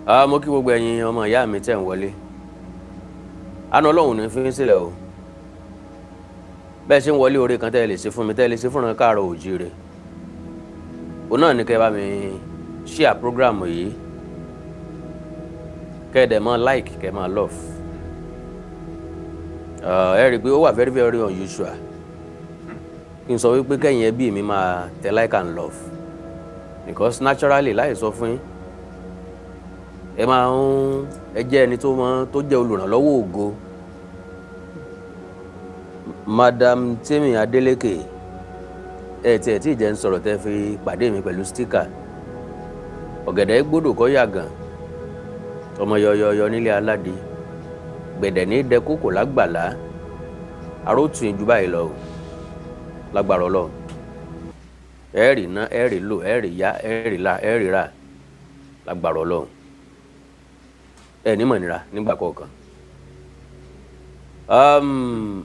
Mo kí gbogbo ẹ̀yin ọmọ ìyá mi tẹ̀ ń wọlé. Àánú Ọlọ́run ní fi ń sílẹ̀ o. Bẹ́ẹ̀ ṣe ń wọlé oore kan tẹ́ lè ṣe fún mi, tẹ́ lè ṣe fúnra káàárọ̀ oòjíire. Òun náà ni kẹ́ bá mi share program yìí. Kẹ́ dẹ̀ máa like, kẹ́ máa love. Ẹ rí i pé ó wà very very unusual. Kí n sọ wípé kẹ́yìn ẹbí mi máa tẹ like and love. Because naturally láì sọ fún yín, ẹ jẹ́ ẹni tó jẹ́ olùrànlọ́wọ́ ògo. Madam Temi Adeleke, tí ìjẹ́ ń sọ̀rọ̀ tẹ́ fi pàdé mi pẹ̀lú sticker. Ọ̀gẹ̀dẹ̀ gbọ́dọ̀ kọ́ yàgàn, ọmọ yọyọyọ nílé aládé, gbẹ̀dẹ̀ ní dẹkókò lágbàlá, arótù ìjú báyìí lọ lágbára Ọlọ́run. Ẹ rí ná, ẹ rí lò, ẹ rí yá, ẹ rí là, ẹ rí rà lágbára Ọlọ́run. Ẹ ní mọ̀ nira nígbà kọ̀ọ̀kan.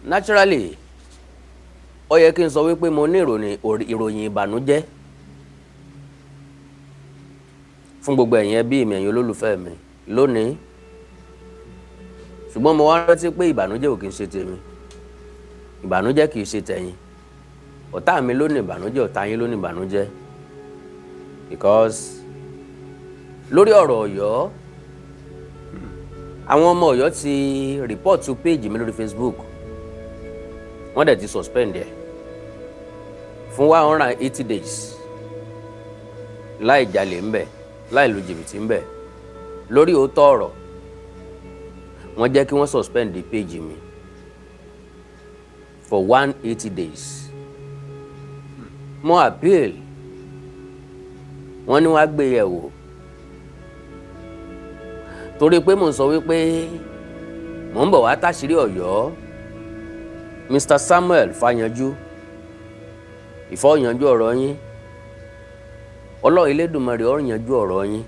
Naturally, ó yẹ kí n sọ wípé mo ní ìròyìn ìbànújẹ́ fún gbogbo ẹ̀yin ẹbí mi, ẹ̀yin olólùfẹ́ mi lónìí. Ṣùgbọ́n mo wá rántí pé ìbànújẹ́ ò kì í ṣe tèmi, ìbànújẹ́ kì í ṣe tẹ̀yin. Ọ̀tá mi ló ní ìbànújẹ́, ọ̀tá yín ló ní ìbànújẹ́. Because lórí ọ̀rọ̀ Ọ̀yọ́, àwọn ọmọ Ọ̀yọ́ ti report to page mi lórí Facebook. Wọ́n dẹ̀ ti suspend ẹ̀ fún 180 days láì jalè ńbẹ̀, láì lu jìbìtì ńbẹ̀. Lórí òótọ́ ọ̀rọ̀, wọ́n jẹ́ kí wọ́n suspend the page mi for 180 days. Mo appeal, wọ́n ní wọ́n á gbé yẹ̀ wò. Torí pé mò ń sọ wípé mò ń bọ̀ wá táṣírí Ọ̀yọ́. Mr. Samuel Fáyanjú, ìfọ̀yanjú ọ̀rọ̀ yín. Ọlọ́run Elédùmarè ó yanjú ọ̀rọ̀ yín.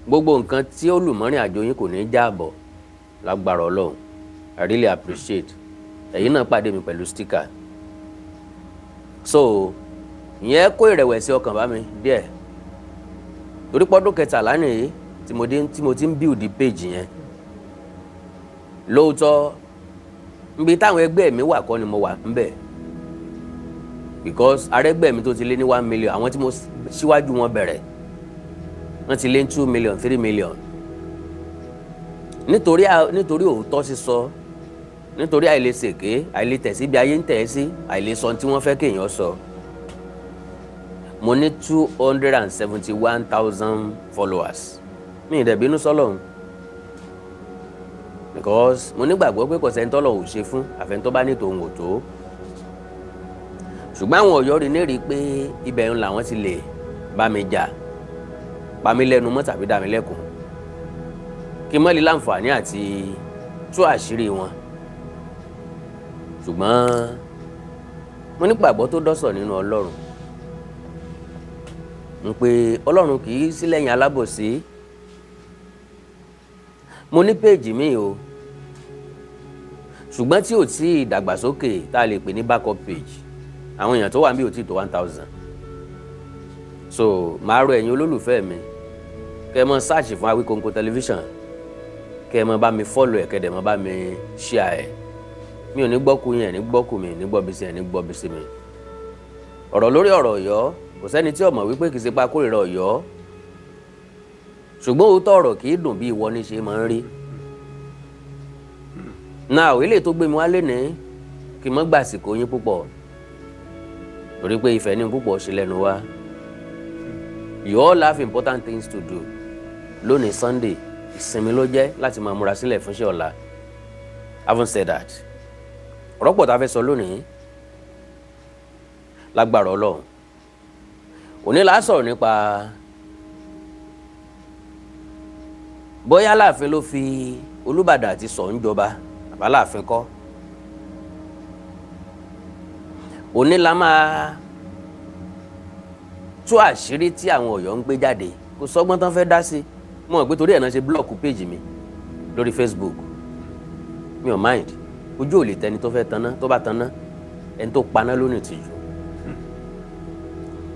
Gbogbo nǹkan tí ó lù mọ́rin àjò yín kò ní jábọ̀ lágbára Ọlọ́run. I really appreciate. Ẹ̀yin náà pàdé mi pẹ̀lú sticker. So ìyẹn kó ìrẹ̀wẹ̀sì ọkàn bá mi díẹ̀. Torí pọ́dún 13 nìyí tí mo ti ń build the page yẹn. Lóòótọ́ níbi táwọn ẹgbẹ́ mi wà kọ́ ni mo wà ńbẹ̀. Because arẹ́gbẹ́ mi tó ti lé ní 1 million, àwọn tí mo síwájú wọn bẹ̀rẹ̀ wọ́n ti lé ní 2 million 3 million. Nítorí òótọ́ sísọ, nítorí àìlèsèké, àìlètẹ̀sí bí ayé ń tẹ̀ sí, àìlèsọ tí wọ́n fẹ́ kéèyàn sọ. Mo ní 271,000 followers. Mi ì dẹ̀ bínú sọ́lọ́run. Because mo nígbàgbọ́ pé kò sẹ́ni tọ́lọ́run ò ṣe fún àfẹ́ntọ́ bá ní tòun ò tó. Ṣùgbọ́n àwọn Ọ̀yọ́ rí ní rí pé ibẹ̀ ń làwọn ti lè bá mi jà, pa mí lẹ́nu mọ́ tàbí dá mi lẹ́kùn. Kí mọ́lì láǹfààní àti tú àṣírí wọn. Ṣùgbọ́n mo nígbàgbọ́ tó dọ́sọ̀ nínú Ọlọ́run. Ń pé Ọlọ́run kì í sí lẹ́yìn alábòsí. Mo ní péèjì mi o. Ṣùgbọ́n tí ò tí ìdàgbàsókè tá a lè pè ní backup page. Àwọn èèyàn tó wà níbí ò tí tó 1,000. So màá rọ ẹ̀yin olólùfẹ́ mi, kẹ́ ẹ mọ search fún Awikoko television, kẹ́ ẹ mọ bá mi follow ẹ̀, kẹ́ ẹ dẹ̀ mọ bá mi share ẹ̀. Mi ò ní gbọ́kú yín, ẹ̀ ní gbọ́kú mi, ní gbọ́bísí ẹ̀ ní gbọ́bísí mi. Ọ̀rọ̀ lórí ọ̀rọ̀ Ọ̀yọ́, kò sẹ́ni tí ó mọ̀ wípé kì í ṣe pa kórìíra Ọ̀yọ́. Ṣùgbọ́n òótọ́ ọ̀rọ̀ kì í dùn bí ìwọ ní ṣe máa ń rí. Now ilé tó gbé mi wálé ní kí n mọ́ gbàsìkò yín púpọ̀. Torí pé ìfẹ́ ní púpọ̀ ṣe lẹ́nu wá. You all have important things to do. Lónìí Sunday, ìsinmi ló jẹ́ láti máa múra sílẹ̀ fún iṣẹ́ ọ̀la. Having said that, ọ̀rọ̀ pọ̀ tá a fẹ́ sọ lónìí lágbára Ọlọ́run. Òní la sọ̀rọ̀ nípa bóyá Alaafin ló fi Olubadan àti Ṣọ̀ún jọba àbí Alaafin kọ́. Òní la máa tú àṣírí tí àwọn Ọ̀yọ́ ń gbé jáde. Kò sọ́gbọ́n tán fẹ́ dá sí. Mo mọ̀ pé torí ẹ̀ náà ṣe blọ́ọ̀kù péjì mi lórí Facebook. Mi ò mind. Ojú ò lè tẹni tó fẹ́ tanná, tó bá tanná ẹni tó paná lónìí tìjú.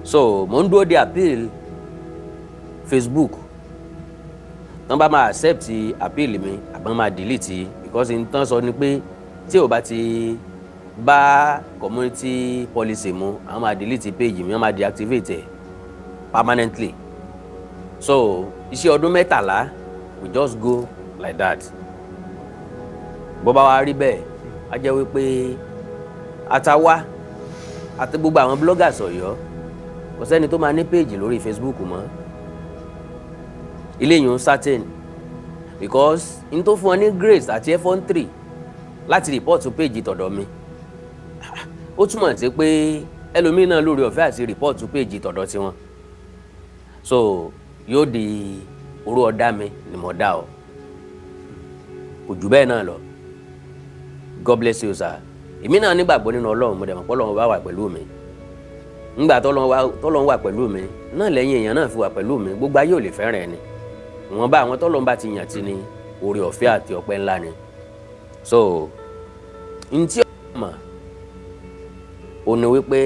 So mo ń dúró de appeal Facebook wọ́n bá máa accept appeal mi àbọ̀n máa delete because n tán sọ ni pé tí ò bá ti bá community policy mu àwọn máa delete page mi wọ́n máa deactivate ẹ̀ permanently. So iṣẹ́ ọdún 13 we just go like that. bó bá wá rí bẹ́ẹ̀ á jẹ́ wípé àtàwa àti gbogbo àwọn bloggers Ọ̀yọ́ kò sẹ́ni tó máa ní page lórí Facebook mọ́. ilé yìí ń certain because n tó fún ọ ní grace àti f1 láti report page tọ̀dọ̀ mi ó túmọ̀ sí pé ẹlòmíì náà lórí ọ̀fẹ́ àti report page tọ̀dọ̀ tiwọn. So yóò di orú ọ̀dá mi ni mo dá ọ kò jù bẹ́ẹ̀ náà lọ. God bless you sir. èmi náà nígbàgbọ́ nínú Ọlọ́run mo dẹ̀ mọ̀ pé Ọlọ́run bá wà pẹ̀lú mi. ńgbà tọ́lọ́run wà pẹ̀lú mi náà lẹ́yìn èèyàn náà fi wà pẹ̀lú mi gbogbo ayé ò lè fẹ́ràn ẹni. wọ́n bá àwọn tọ́lọ́run bá ti yàn tí ni oore ọ̀fẹ́ àti ọpẹ́ ńlá ni. So n tí ọ̀rọ̀ mọ̀ ò ní wípé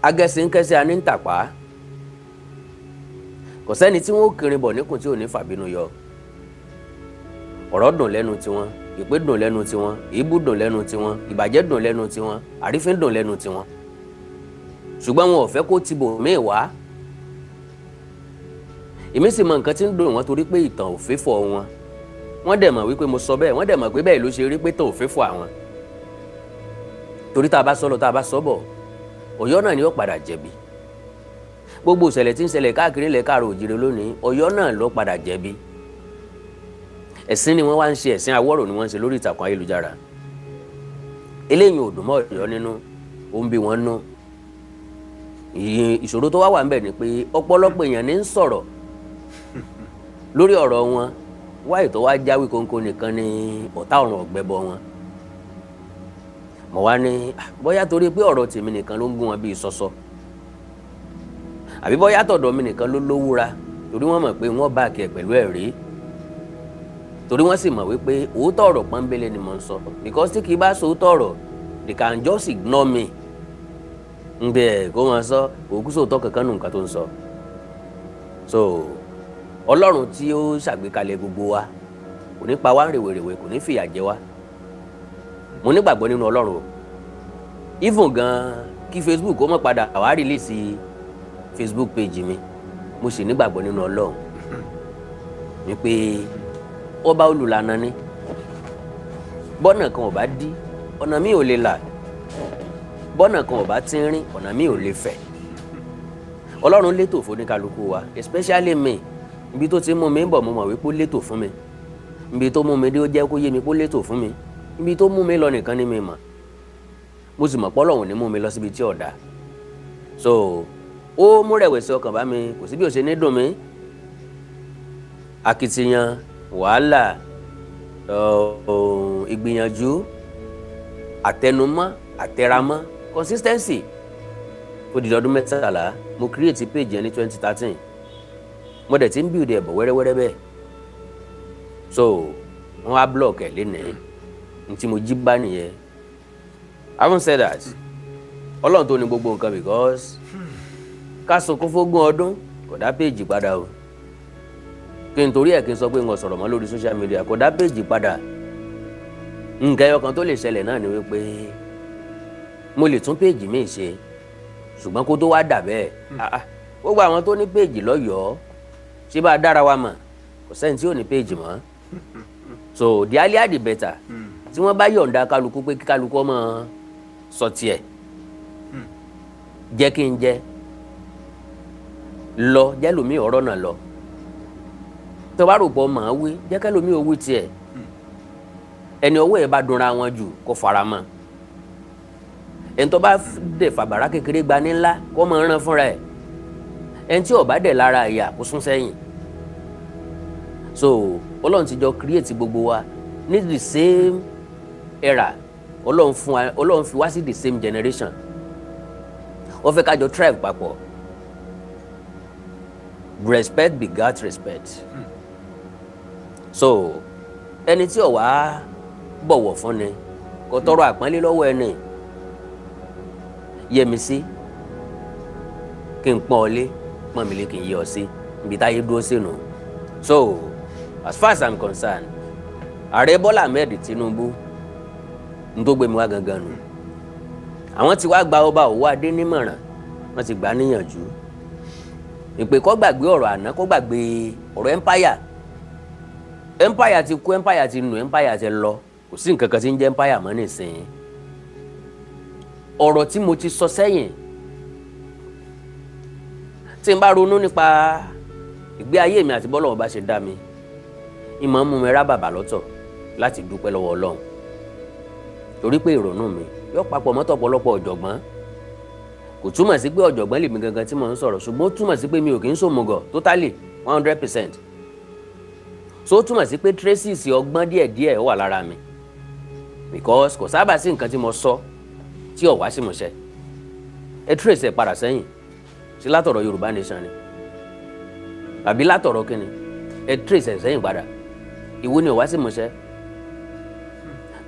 agẹ́sìn kẹ́sẹ́ a ní ń tàpá kò sẹ́ni tí wọ́n kiri bọ̀ níkùn tí ò ní fàbínú yọ. ọ̀rọ̀ dùn lẹ́nu tiwọn, ìpè dùn lẹ́nu tiwọn, èébú dùn lẹ́nu tiwọn, ìbàjẹ́ dùn lẹ́nu tiwọn, àrífín dùn lẹ́nu tiwọn. ṣùgbọ́n wọn ò fẹ́ kó tibò míì wá. èmi sì mọ nǹkan tí ń dùn wọn torí pé ìtàn ò fẹ́ fọ wọn. wọ́n dẹ̀ mọ̀ wípé mo sọ bẹ́ẹ̀, wọ́n dẹ̀ mọ̀ pé bẹ́ẹ̀ ló ṣe rí pé tàn ò fẹ́ fọ àwọn. torí tá a bá sọ lọ tá a bá sọ bọ̀ Ọ̀yọ́ náà ni ó padà jẹ̀bi. gbogbo ìṣẹ̀lẹ̀ tí ń ṣẹlẹ̀ káàkiri ilẹ̀ káàrọ̀ òjìrè lónìí Ọ̀yọ́ náà ló padà jẹ̀bi. ẹ̀sìn ni wọ́n wá ń ṣe, ẹ̀sìn àwọ̀rò ni wọ́n ń ṣe lórí ìtàkùn ayélujára. eléyìí ò dùn mọ́ Ọ̀yọ́ nínú, ó ń bí wọn nú. ìṣòro tó wá wà ńbẹ̀ ni pé ọ̀pọ̀lọpọ̀ èèyàn ní ń sọ̀rọ̀ lórí ọ̀rọ̀ wọn wáyé tó wá jáwé kónkó nìkan ni ọ̀tá ọ̀run ọ̀gbẹ́bọ wọn. mo wá ní bóyá torí pé ọ̀rọ̀ tèmi nìkan ló ń gún wọn bíi sọ́sọ́ àbí bóyá tọ̀dọ̀ mi nìkan ló lówúra torí wọ́n mọ̀ pé wọ́n bá kẹ̀ pẹ̀lú ẹ̀rí torí wọ́n sì mọ̀ wípé òótọ́ ọ̀rọ̀ pọ́nbélé ni mo ń sọ because tí kì í bá sọ òótọ́ ọ̀rọ̀ they can just ignore me ń bẹ kó wọn sọ òkú sóòótọ́ kankan nù nǹkan tó ń sọ. So Ọlọ́run tí ó ṣàgbékalẹ̀ gbogbo wa kò ní pa wá rèwerèwe, kò ní fìyà jẹ wá. mo nígbàgbọ́ nínú Ọlọ́run o. even gan kí Facebook kó mọ̀ padà àwa release Facebook page mi mo sì nígbàgbọ́ nínú Ọlọ́run wípé ọba olùlànà ni bọ́nà kan ò bá dí ọ̀nà mi ò lè là, bọ́nà kan ò bá tínrín ọ̀nà mi ò lè fẹ̀. Ọlọ́run létò fún oníkálukú wa especially me. Ibi tó ti mú mi ń bọ̀ mo mọ̀ wípé ó létò fún mi. Ibi tó mú mi dé ó jẹ́ kó yé mi pé ó létò fún mi. Ibi tó mú mi lọ nìkan ni mi mọ̀. Mo sì mọ̀ pé Ọlọ́run ní mú mi lọ síbi tí ò dáa. So ó mú rẹ̀wẹ̀sì ọkàn bá mi, kò sí bí ó ṣe ní dùn mí. Akitiyan, wàhálà, ìgbìyànjú, àtẹnumọ́, àtẹramọ́, consistency. Ó di ọdún 13 mo create page yẹn ní 2013. Mo dẹ̀ ti ń build ẹ̀ bọ̀ wẹ́rẹ́wẹ́rẹ́ bẹ́ẹ̀. So wọ́n á block ẹ̀ lénìí ní tí mo jí bá nìyẹn. I haven't said that. Ọlọ́run tó ní gbogbo nǹkan because ká sunkún fógún ọdún kò dá page padà o. Kí n torí ẹ̀ kí n sọ pé n ò sọ̀rọ̀ mọ́ lórí social media kò dá page padà. Nǹkan ẹyọ kan tó lè ṣẹlẹ̀ náà ni wípé mo lè tún page mi ṣe ṣùgbọ́n kó tó wá dà bẹ́ẹ̀. Gbogbo àwọn tó ní page lọ́yọ̀ọ́ ṣé bá dára wa mọ̀ kò sẹ́ni tí ò ní page mọ́. So the earlier the better. Tí wọ́n bá yọ̀ǹda kálukú pé kí kálukú ọmọ sọ tiẹ̀ jẹ́ kí n jẹ́ lọ jẹ́ lómi ọ̀rọ̀ náà lọ. Tó bá rò pọ̀ màá wí jẹ́ kẹ́lómi ò wí tiẹ̀. Ẹni ọwọ́ ẹ̀ bá dunra wọn jù kó fara mọ́. Ẹni tó bá dẹ̀ fàbàrà kékeré gba ní ńlá kó máa rán fúnra ẹ̀. Ẹni tí ó bá dẹ̀ lára ìyà kó sún sẹ́yìn. So Ọlọ́run ti jọ create gbogbo wa ní the same era. Ọlọ́run fi wá sí the same generation. Ó fẹ́ ká jọ thrive papọ̀. Respect begat respect. So ẹni tí ó wá bọ̀wọ̀ fún ni kò tọrọ àpọ́nlé lọ́wọ́ ẹni. Yẹmi sí kí n pọ́n ọ lé pọ́n mi lé kí n yí ọ sí ibi táyé dúró sínú. So as far as I'm concerned, Ààrẹ Bọ́lá Ahmed Tinubu ń tó gbé mi wá gangan nù. Àwọn tí wàá gba ọba Òwò Adé nímọ̀ràn, wọ́n ti gbà á níyànjú ìpè kó gbàgbé ọ̀rọ̀ àná, kó gbàgbé ọ̀rọ̀ empire ti kú, empire ti nù, empire ti lọ, kò sí nǹkan kan tí ń jẹ́ empire mọ́ nísìnyí. Ọ̀rọ̀ tí mo ti sọ sẹ́yìn, tí n bá ronú nípa ìgbé ayé mi àti bọ́lọ́run bá ṣe dá mi, ìmọ̀ ń mú mi rá bàbà lọ́tọ̀ láti dúpẹ́ lọ́wọ́ Ọlọ́run, torí pé ìrònú mi yóò papọ̀ mọ́tò ọ̀pọ̀lọpọ̀ ọ̀jọ̀gbọ́n. Kò túmọ̀ sí pé ọ̀jọ̀gbọ́n lèmi gangan tí mò ń sọ̀rọ̀, ṣùgbọ́n ó túmọ̀ sí pé mi ò kì í sòmùgọ̀ totally 100%. So ó túmọ̀ sí pé traces ọgbọ́n díẹ̀díẹ̀ wà lára mi, because kò sábà sí nǹkan tí mo sọ tí ò wá sí mo ṣe. Ẹ trace ẹ̀ padà sẹ́yìn sí látọ̀rọ̀ Yorùbá Nation ni àbí látọ̀rọ̀ kíni, ẹ trace ẹ̀ sẹ́yìn padà, ìwọ ni ò wá sí mo ṣe.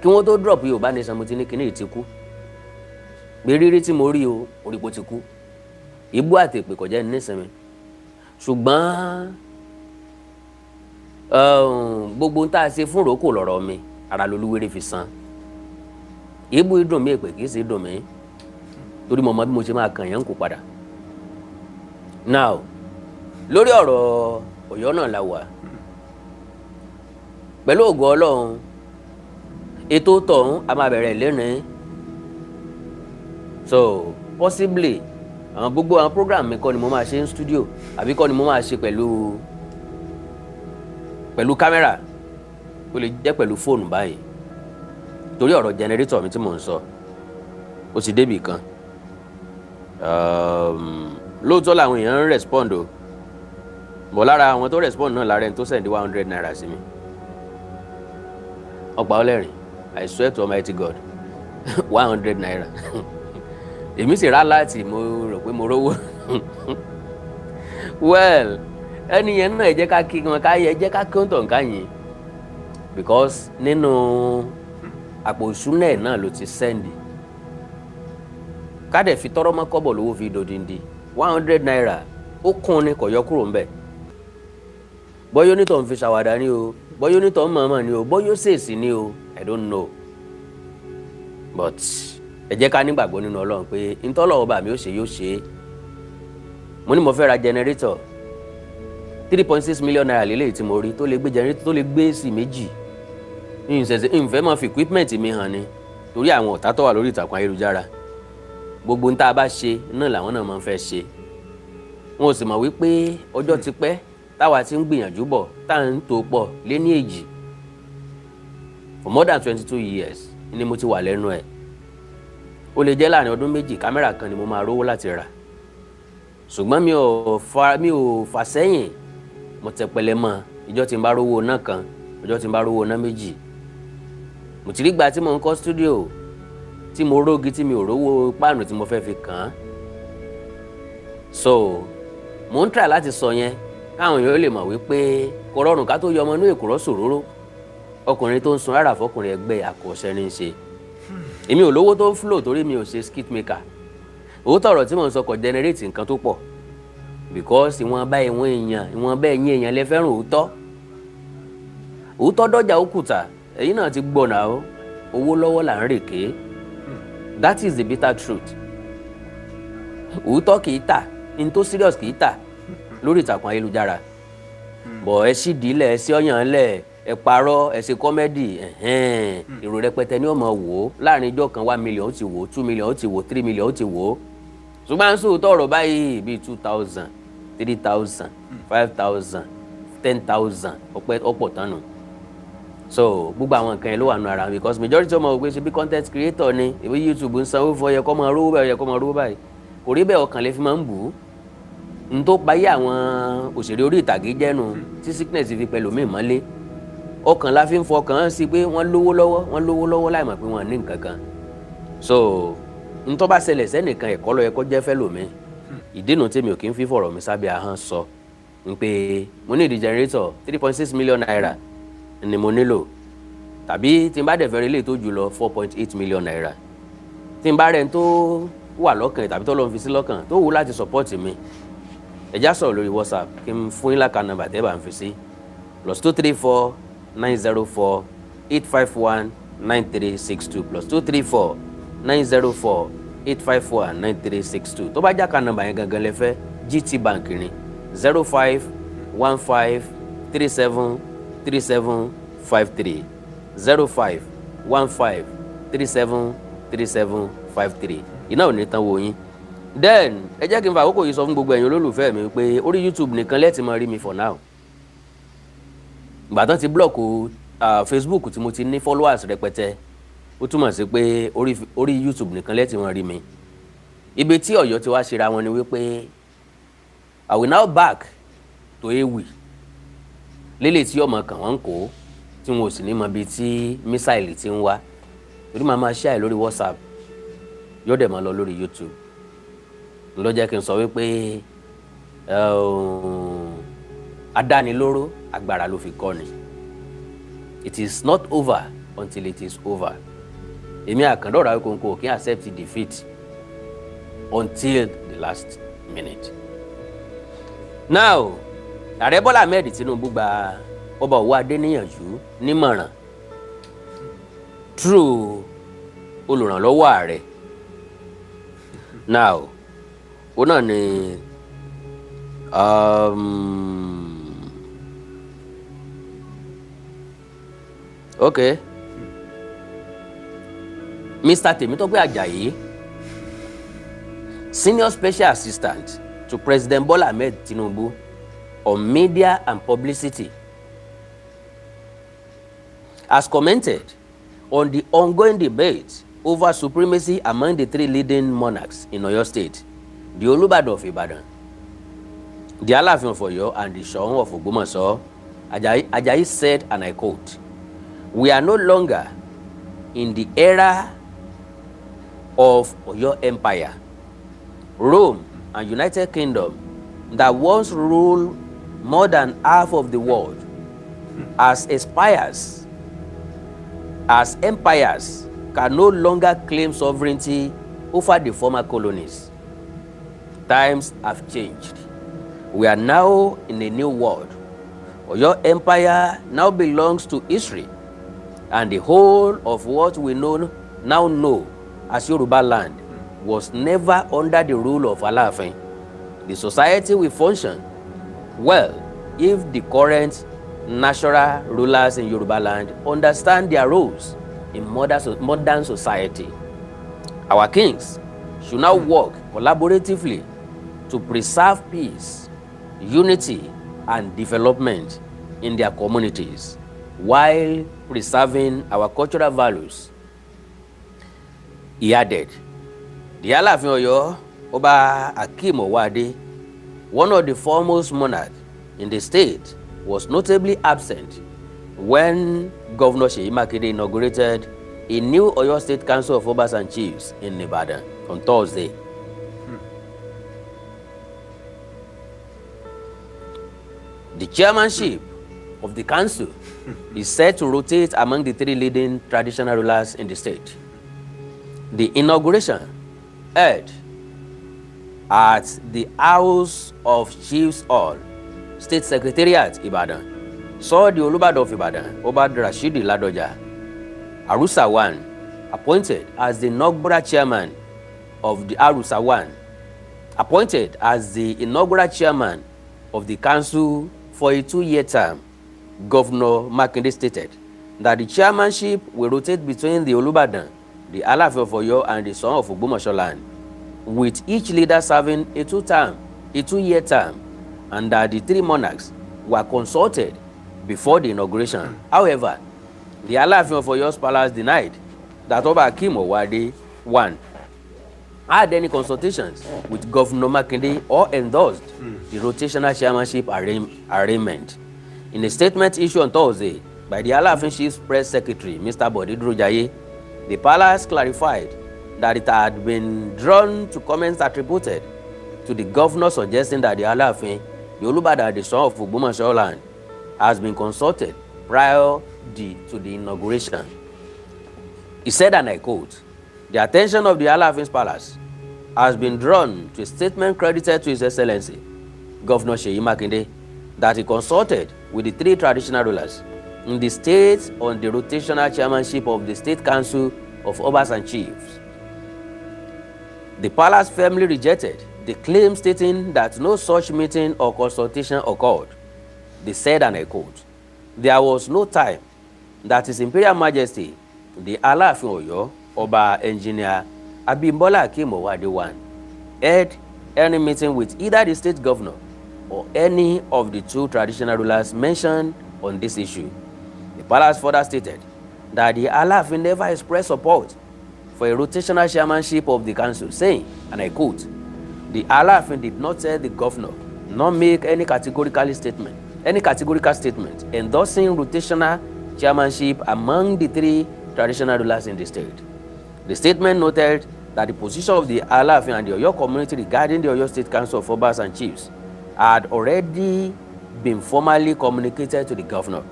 Kí wọ́n tó drop Yorùbá Nation mo ti ní kíní ìtì kú, gbé rírí tí mo rí o, orípo ti kú, ìbú àti èpè kò jẹ́ nísinmi. Ṣùgbọ́n gbogbo ń tá a ṣe fún ròókò lọ́rọ̀ mi, ara lolúwere fi san. Ìbú ìdùn mi, èpè kìí ṣe dùn mí, torí mo mọ bí mo ṣe máa kàn yẹn kó padà. Now lórí ọ̀rọ̀ Ọ̀yọ́ náà la wà, pẹ̀lú ògo Ọlọ́run ètò tọ̀hún a máa bẹ̀rẹ̀ lẹ́nìí. So possibly gbogbo àwọn program mi kọ́ ni mo máa ṣe ní studio, àbí kọ́ ni mo máa ṣe pẹ̀lú kámẹ́rà, ó lè jẹ́ pẹ̀lú fóònù báyìí, torí ọ̀rọ̀ generator mi tí mò ń sọ ó sì débì kan. Lóòótọ́ làwọn èèyàn ń respond o, bọ̀ lára àwọn tó respond náà lára ẹni tó send 100 naira sí mi. Ọ̀pá ọlẹ́rìn, I swear to Almighty God 100 naira. Èmi sì rá láti, mo rò pé mo rówó. Well, ẹni yẹn náà ẹ jẹ́ ká kí wọn káyẹ, ẹ jẹ́ ká kí wọn tàn káyìn, because nínú àpò ìṣúná ẹ̀ náà ló ti sẹ́ndì. Kádẹ̀ fi tọ́rọ́ mọ́ kọ́bọ̀ lówó fi dòdìndì 100 naira ó kún ni kò yọ kúrò ńbẹ̀. Bọ́yọ́ onítọ̀ ń fi ṣàwàdà ni o, bọ́yọ́ onítọ̀ ń mọ̀ọ́mọ̀ ni o, bọ́yọ́ ṣèèṣì ni o, I don't know. But ẹ jẹ́ ká nígbàgbọ́ nínú Ọlọ́run pé ntọ́lọ́wọ́ bá mi ó ṣe yóò ṣe é. Mo ní mo fẹ́ ra generator 3.6 million naira lélẹ́yìí tí mo rí tó lè gbé generator tó lè gbé èsì méjì. Ìfẹ́ máa fi equipment mi hàn ni, torí àwọn ọ̀tá tó wà lórí ìtàkùn ayélujára gbogbo ń tá a bá ṣe náà làwọn náà máa ń fẹ́ ṣe. Wọn ò sì mọ̀ wípé ọjọ́ ti pẹ́ táwa ti ń gbìyànjú bọ̀ tá à ń tò pọ̀ lé ní èjì for more than 22 years ni mo ti wà lẹ́nu ẹ̀. Ó lè jẹ́ láàrin ọdún méjì kámẹ́rà kan ni mo máa rówó láti rà, ṣùgbọ́n mi ò fà sẹ́yìn, mo tẹpẹlẹ mọ́. Ìjọ́ tí n bá rówó náà kan, ìjọ́ tí n bá rówó náà méjì. Mo ti rí gbà tí mo ń kọ́ studio tí mo rógi tí mi ò rówó páànù tí mo fẹ́ fi kàn án. So mo ń try láti sọ yẹn káwọn èèyàn lè mọ̀ wípé kò rọrùn ká tó yọ ọmọ inú èkùrọ́ sòróró. Ọkùnrin tó ń sun rárá fọkùnrin ẹgbẹ́ àkọsẹ́ ní í ṣe. Èmi ò lówó tó ń flow torí mi ò ṣe skit maker. Òótọ́ ọ̀rọ̀ tí mò ń sọ kò generate nǹkan tó pọ̀, because ìwọ̀nba ìwọ̀n èèyàn, ìwọ̀nba ẹ̀yìn èèyàn lè fẹ́ràn òótọ́. Òótọ́ dọ́jà òkúta, ẹ̀yin náà ti gbọ̀nà o, owó lọ́wọ́ là ń rèké. That is the bitter truth. Òótọ́ kì í tà, in tó serious kì í tà lórí ìtàkùn ayélujára. Bọ̀ ẹ sì dílẹ̀, ẹ sí ọyàn lẹ̀, ẹ parọ́, ẹ ṣe kọ́mẹ́dì, èrò rẹpẹtẹ ni ó máa wò ó. Láàrin ijọ́ kan 1 million ó ti wò, 2 million ó ti wò, 3 million ó ti wò. Ṣùgbọ́n sóòótọ́ ọ̀rọ̀ báyìí bíi 2,000, 3,000, 5,000, 10,000 ọ̀pọ̀ tánu. So gbogbo àwọn nǹkan yẹn ló wà nù ara, because majority ọmọ ògbé ṣe bí content creator ni, ìwé YouTube ń sanwó fún ọyẹ kọ́ máa rówó báyìí, ọyẹ kọ́ máa rówó báyìí. Kò rí bẹ́ẹ̀, ọkàn lè fi máa ń bù ú. N tó báyé àwọn òṣèré orí ìtàgé jẹ́nu tí sickness fi pẹ̀lú mi mọ́lé. Ọkàn la fi ń fọkàn sí pé wọ́n lówó lọ́wọ́ láì mọ̀ pé wọ́n ní nǹkan kan. So n tó bá ṣẹlẹ̀ sẹ́nìkan ẹ̀kọ́ ló yẹ kó jẹ́ fẹ́ lòmí. Ìdínú tèmi ò kí ń fi fọ̀rọ̀ mi sábẹ́ ahọ́n sọ n pé mo ní generator 3.6 million naira ni mo nílò, tàbí tí n bá dẹ̀ fẹ́ relé tó jù lọ 4.8 million naira. Tí n bá rẹ̀ ń tó wà lọ́kàn tàbí tó lọ́n fi sí lọ́kàn tó wù láti support mi, ẹ já sọ̀rọ̀ lórí WhatsApp kí n fún yín láka nọ́mbà tẹ́ bá ń fi sí +234 904 851 9362 +234 904 851 9362 tó bá jáka nọ́mbà yẹn gangan lẹ fẹ́ GT Bank ni 05 15 37 37 53 05 15 37 37 53 iná ò ní tán wo yín. Then ẹ jẹ́ kí n fa àkókò yìí sọ fún gbogbo ẹ̀yin olólùfẹ́ mi pé orí YouTube nìkan lẹ́ẹ̀tì máa rí mi for now. Ìbàdàn ti blọ́ọ̀kù Facebook tí mo ti ní followers rẹpẹtẹ ó túmọ̀ sí pé orí YouTube nìkan lẹ́ẹ̀tì máa rí mi. Ibi tí Ọ̀yọ́ ti wá ṣera wọn ni wípé I will now back to Ewì lélẹ̀ tí ọmọ kan wọ́n ń kó tí wọn ò sì ní mọ ibi tí mísáìlì ti ń wá torí màá máa share lórí WhatsApp yóò dẹ̀ máa lọ lórí YouTube ló jẹ́ kí n sọ wípé adánilóró agbára ló fi kọ́ ni. It is not over until it is over. Èmi àkàndọ̀rọ̀ Awikoko kí n accept defeat until the last minute. Now Ààrẹ Bọ́lá Ahmed Tinubu gba Ọba Òwò Adéníyànjú nímọ̀ràn through olùrànlọ́wọ́ ààrẹ. Now ó náà ni okay Mr. Temitope Ajayi, Senior Special Assistant to President Bola Ahmed Tinubu on Media and Publicity, has commented on the ongoing debate over supremacy among the three leading monarchs in Oyo State, the Olubadan of Ibadan, the Alaafin of Oyo, and the Shoun of Ogbomoso. Ajayi said, and I quote, "We are no longer in the era of Oyo Empire, Rome and United Kingdom that once ruled more than half of the world. As empires can no longer claim sovereignty over the former colonies. Times have changed. We are now in a new world. Oyo Empire now belongs to history, and the whole of what we now know as Yoruba land was never under the rule of Alaafin. The society will function well if the current natural rulers in Yoruba land understand their roles in modern society. Our kings should now work collaboratively to preserve peace, unity, and development in their communities while preserving our cultural values." He added, the Alaafin Oyo, Oba Akeem Owade, one of the foremost monarchs in the state, was notably absent when Governor Seyi Makinde inaugurated a new Oyo State Council of Obas and Chiefs in Ibadan on Thursday. The chairmanship of the council is set to rotate among the three leading traditional rulers in the state. The inauguration held at the House of Chiefs Hall, State Secretariat, Ibadan, saw the Olubadan of Ibadan, Oba Rashidi Ladoja Arusawan, appointed as the inaugural chairman of the council for a 2-year term. Governor Makinde stated that the chairmanship will rotate between the Olubadan, the Alaafin of Oyo, and the Shoun of Ogbomoso land, with each leader serving a 2-year term, and that the three monarchs were consulted before the inauguration. However, the Alaafin of Oyo's palace denied that Oba Akeem Owade, 1, had any consultations with Governor Makinde or endorsed the rotational chairmanship arrangement. In a statement issued on Thursday by the Alaafin Chief's press secretary, Mr. Bode Drojaye, the palace clarified that it had been drawn to comments attributed to the governor suggesting that the Alaafin, the Olubadan, and the Shoun of Ogbomoso land has been consulted prior to the inauguration. He said, and I quote, "The attention of the Alaafin's palace has been drawn to a statement credited to His Excellency, Governor Seyi Makinde, that he consulted with the 3 traditional rulers in the state on the rotational chairmanship of the State Council of Obas and Chiefs. The palace firmly rejected the claim, stating that no such meeting or consultation occurred. They said, and I quote, "There was no time that His Imperial Majesty, the Alaafin Oyo, Oba Engineer Abimbola Akeem Owadewan, had any meeting with either the state governor or any of the 2 traditional rulers mentioned on this issue." The palace further stated that the Alaafin never expressed support for a rotational chairmanship of the council, saying, and I quote, "The Alaafin did not tell the governor nor make any categorical statement endorsing rotational chairmanship among the 3 traditional rulers in the state." The statement noted that the position of the Alaafin and the Oyo community regarding the Oyo State Council of Obas and Chiefs had already been formally communicated to the governor.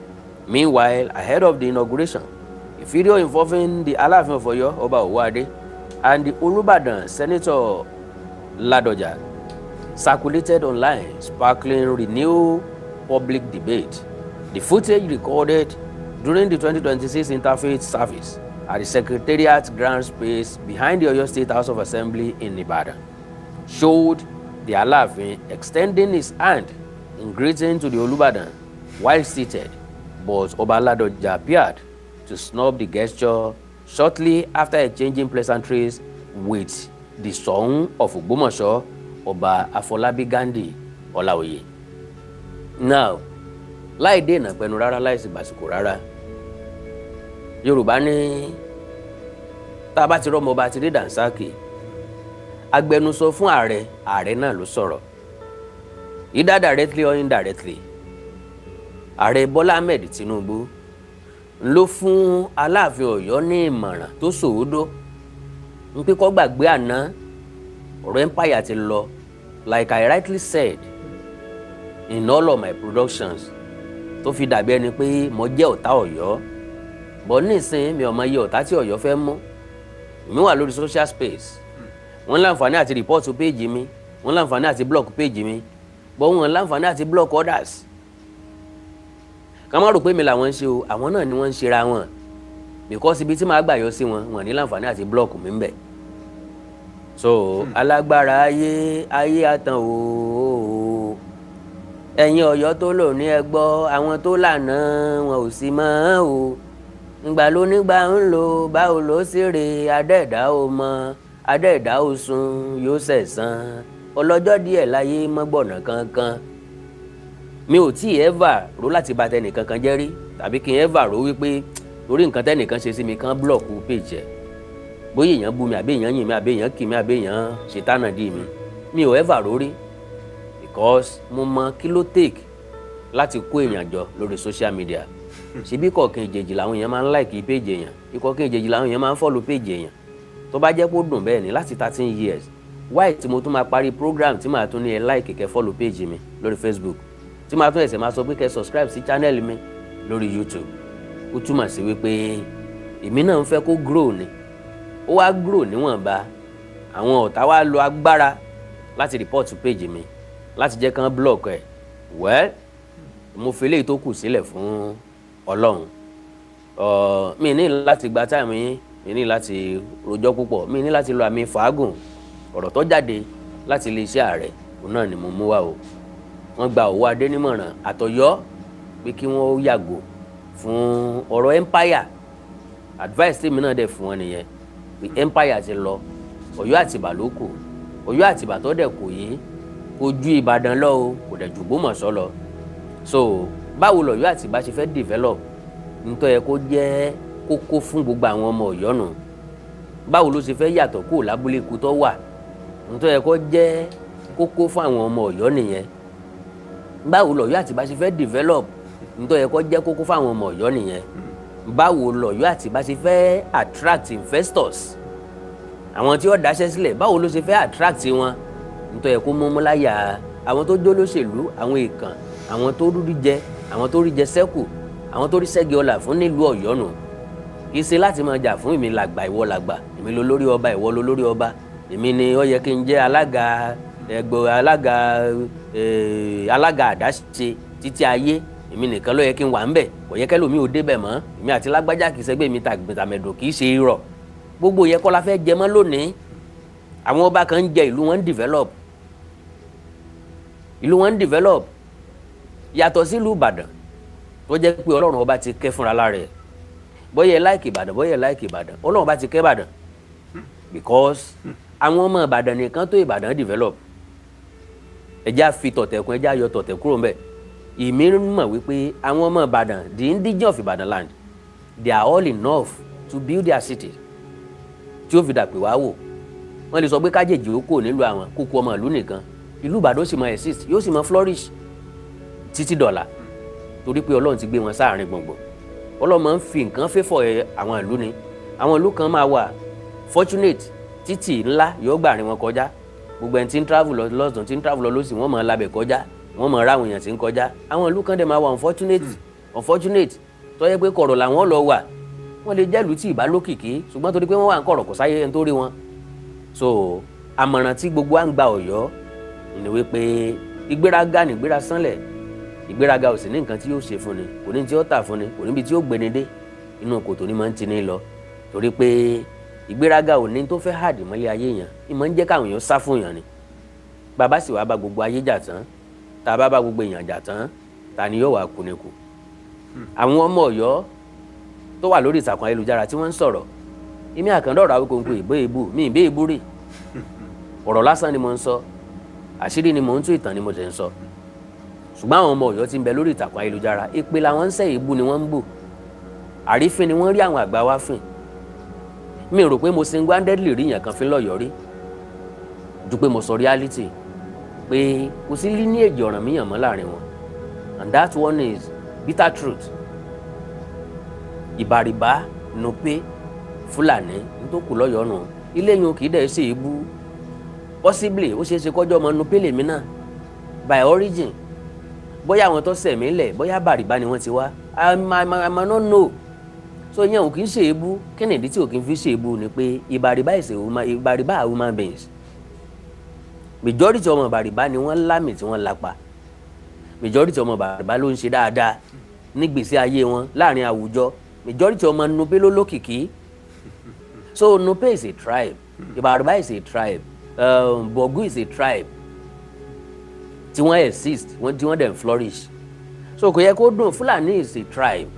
Meanwhile, ahead of the inauguration, a video involving the Alaafin of Oyo, Oba Owade, and the Olubadan Senator Ladoja circulated online, sparkling renewed public debate. The footage recorded during the 2026 interfaith service at the Secretariat ground space behind the Oyo State House of Assembly in Ibadan showed the Alaafin extending his hand in greeting to the Olubadan while seated, but Oba Ladoja appeared to snub the gesture shortly after exchanging pleasantries with the son of Ogbomoso, Oba Afolabi Gandhi Olaoye. Now, láì dènà pẹnu rárá, láì sì gbàsìkò rárá, Yorùbá ní tá a bá ti rọ́mọ ọba ti rí dànsákì, agbẹnusọ fún ààrẹ, ààrẹ náà ló sọ̀rọ̀, either directly or indirectly. Ààrẹ Bọ́lá Ahmed Tinubu ló fún Aláàfin Ọ̀yọ́ ní ìmọ̀ràn tó sòódó ń pé kó gbàgbé àná, ọ̀rọ̀ empire ti lọ. Like I rightly said in all of my productions, tó fi dàbí ẹni pé mo jẹ́ ọ̀tá Ọ̀yọ́, bọ́ nísìnyí mi ò mọ iye ọ̀tá tí Ọ̀yọ́ fẹ́ mú. Èmi wà lórí social space, wọ́n láǹfààní àti rìpọ́ọ̀tù péèjì mi, wọ́n láǹfààní àti blọ́ọ̀kù péèjì mi, bọ́ wọ́n láǹfààní àti blọ́ọ̀kù others. Ká má rò pé mi làwọn ń ṣe o, àwọn náà ni wọ́n ń ṣera wọn, because ibi tí màá gbà yọ sí wọn, wọ́n ní láǹfààní àti blọ́ọ̀kù mi ń bẹ̀. So alágbára ayé àtàn o, ẹ̀yin Ọ̀yọ́ tó lò ní ẹgbọ́, àwọn tó lànà wọn ò sí mọ́ o. Ngbà ló nígbà ń lò, báwo ló sì rè, adẹ́ẹ̀dá ò mọ, adẹ́ẹ̀dá ò sùn, yóò sẹ̀san, ọlọ́jọ́ díẹ̀ láyé mọ́gbọ̀nà kankan. Mi ò tí ever rò láti bà tẹnìkan kan jẹ́ rí, tàbí kí n ever rò wípé torí nǹkan tẹnìkan ṣe sí mi kan blọ́ọ̀kù page ẹ̀. Bóyá èèyàn bú mi, àbí èèyàn yìn mi, àbí èèyàn kì mí, àbí èèyàn ṣètánà dì mí, mi ò ever rò rí, because mo mọ kí ló take láti kó èèyàn jọ lórí social media. Ṣebí kọ̀ọ̀kan ìjèjì làwọn èèyàn máa ń like page èèyàn, ìkọ̀ọ̀kan ìjèjì làwọn èèyàn máa ń follow page èèyàn. Tó bá jẹ́ pé ó dùn bẹ́ẹ̀ ni láti 13 years, why tí mo tún máa parí program tí màá tún ní ẹ like kẹ́ follow page mi lórí Facebook, tí màá tún ẹ̀sẹ̀ máa sọ pé kẹ́ subscribe sí channel mi lórí YouTube. Ó túmọ̀ sí wípé èmi náà ń fẹ́ kó grow ni, ó wá grow níwọ̀nba. Àwọn ọ̀tá wá lo agbára láti report page mi, láti jẹ́ kán block ẹ̀. Well, mo fi eléyìí tó kù sílẹ̀ fún Ọlọ́run. Mi ní láti gba time yín, mi ní láti rojọ́ púpọ̀, mi ní láti lo àmì fàágùn. Ọ̀rọ̀ tó jáde láti iléeṣẹ́ ààrẹ òun náà ni mo mú wá o. Wọ́n gba Òwò Adé nímọ̀ràn àtọ̀yọ́ pé kí wọ́n yàgò fún ọ̀rọ̀ empire. Advice tèmi náà dẹ̀ fún wọn nìyẹn, pé empire ti lọ, Ọ̀yọ́ Àtìbà ló kù. Ọ̀yọ́ Àtìbà tó dẹ̀ kù yìí kò ju Ìbàdàn lọ o, kò dẹ̀ ju Ògbómọ̀ṣọ́ lọ. So báwo l'Ọ̀yọ́ Àtìbà ṣe fẹ́ develop nítorí ẹ kó jẹ́ kókó fún gbogbo àwọn ọmọ Ọ̀yọ́ nù? Báwo ló ṣe fẹ́ yàtọ̀ kúrò lábúlé ikú tó wà nítorí ẹ kó jẹ́ kókó fún àwọn ọmọ Ọ̀yọ́ nìyẹn? Báwo l'Ọ̀yọ́ Àtìbà ṣe fẹ́ develop nítorí ẹ kó jẹ́ kókó fún àwọn ọmọ Ọ̀yọ́ nìyẹn? Báwo l'Ọ̀yọ́ Àtìbà ṣe fẹ́ attract investors, àwọn tí ó dáṣẹ́ sílẹ̀, báwo ló ṣe fẹ́ attract wọn nítorí ẹ kó mọ́mọ́ láyà àwọn tó jó lóṣèlú, àwọn èèkàn, àwọn tó rí jẹ, àwọn tó rí jẹ sẹ́kù, àwọn tó rí ṣẹ́gi ọlà fún nílùú Ọ̀yọ́ nù? Kì í ṣe láti máa jà fún èmi làgbà ìwọ làgbà, èmi ló lórí ọba ìwọ ló lórí ọba, èmi ni ó yẹ kí n jẹ́ alága ẹgbẹ́ alága àdáṣe títí ayé èmi nìkan ló yẹ kí n wà ń bẹ̀ kò yẹ kẹ́lòmí ò débẹ̀ mọ́ èmi àti lágbájá kì í ṣẹgbẹ́ mi tàmẹ̀dò kì í ṣe irọ́ gbogbo yẹ kọ́ la fẹ́ jẹ mọ́ lónìí àwọn ọba kan ń jẹ ìlú wọn ń develop yàtọ̀ sílùú Ìbàdàn tó jẹ́ pé Ọlọ́run ọba ti kẹ́ fúnra lára ẹ̀ bóyá láìkì Ìbàdàn Ọlọ́run ọba ti kẹ́ Ìbàdàn because àwọn ọmọ Ìbàdàn nìkan tó Ìbàdàn develop ẹjá fi tọ̀tẹ̀kùn ẹjá yọ tọ̀tẹ̀ kúrò ń bẹ̀ ìmí mọ̀ wípé àwọn ọmọ Ìbàdàn the indigenous of Ìbàdàn land they are all enough to build their city tí ó fi dàpè wá wò wọ́n lè sọ pé kájèjì ó kò nílùú àwọn kókó ọmọ ìlú nìkan ìlú Ìbàdàn ó sì máa exist yóò sì máa flourish títí dọ̀là torí pé Ọlọ́run ti gbé wọn sáàrin gbùngbùn Ọlọ́run máa ń fi nǹkan fẹ́fọ̀ àwọn ìlú ni àwọn ìlú kan máa wà fortunate títì ńlá yóò gbà rìn wọn kọjá gbogbo ẹni tí ń travel lọ lọ́sùn tí ń travel lọ lọ́sì wọ́n máa labẹ̀ kọjá wọ́n máa ráwọn èèyàn tí ń kọjá àwọn ìlú kan dẹ̀ máa wà unfortunate tó yẹ pé kọ̀rọ̀ làwọn lọ wà wọ́n lè jẹ́ ìlú tí ìbá lókìkí ṣùgbọ́n torí pé wọ́n wà ń kọ̀rọ̀ kò sáyé ẹni tó rí wọn. So àmọ̀ràn tí gbogbo à ń gba Ọ̀yọ́ ni wípé ìgbéraga ní ìgbéra sánlẹ̀ ìgbéraga ò sì ní nǹkan tí yóò ṣe fún ni kò ní tí ó tà fún ni kò níbi tí ó gbéni dé inú kòtò ni máa ń tini lọ torí pé ìgbéraga ò ní tó fẹ́ hàdì mọ́lé ayé yẹn ìmọ̀ ń jẹ́ káwọn èèyàn sá fún yàn ni bàbá sì wá bá gbogbo ayé jà tán tá a bá bá gbogbo èèyàn jà tán ta ni yóò wá kú ni kù. àwọn ọmọ Ọ̀yọ́ tó wà lórí ìtàkùn ayélujára tí wọ́n ń sọ̀rọ̀ èmi àkàndọ̀rọ̀ Awikoko ìbé ìbú rè ọ̀rọ̀ lásán ni mo ń sọ àṣírí ni mo ń tú ìtàn ni mo tẹ̀ ń sọ ṣùgbọ́n àwọn ọmọ Ọ̀yọ́ tí ń bẹ lórí ìtàkùn ayélujára èpè làwọn ń sẹ́ ìbú ni wọ́n ń bù àrífín ni wọ́n rí àwọn àgbà wá fìn mi rò pé mo single-handedly rí yàn kan fi lọ́yọ̀ọ́ rí ju pé mo sọ reality pé kò sí lineage ọ̀ràn míyàn mọ́ láàrin wọn and that one is bitter truth. Ìbàrìbá Nupe Fúlàní nítòkù lọ́yọ̀ọ́ nù ilé yun kì í dẹ̀ ṣe ibú possibly ó ṣeé ṣe kọjọ́ ọmọ Nupe lèmi náà by origin bóyá àwọn tó sẹ̀mí lẹ̀ bóyá Bàrìbá ni wọ́n ti wá I might not know so yẹn ò kì í ṣe ebú kí ni ìdí tí ò kì í fi ṣe ebú ni pé Ìbàrìbá are human beings majority ọmọ Ìbàrìbá ni wọ́n lámì tí wọ́n lápa majority ọmọ Ìbàrìbá ló ń ṣe dáadáa nígbèsí ayé wọn láàrin àwùjọ majority ọmọ Nupe ló lókìkí so Nupe is a tribe Ìbàrìbá is a tribe Bogu is a tribe tí wọ́n exist tí wọ́n dẹ̀ flourish so kò yẹ kó dùn Fúlàní is a tribe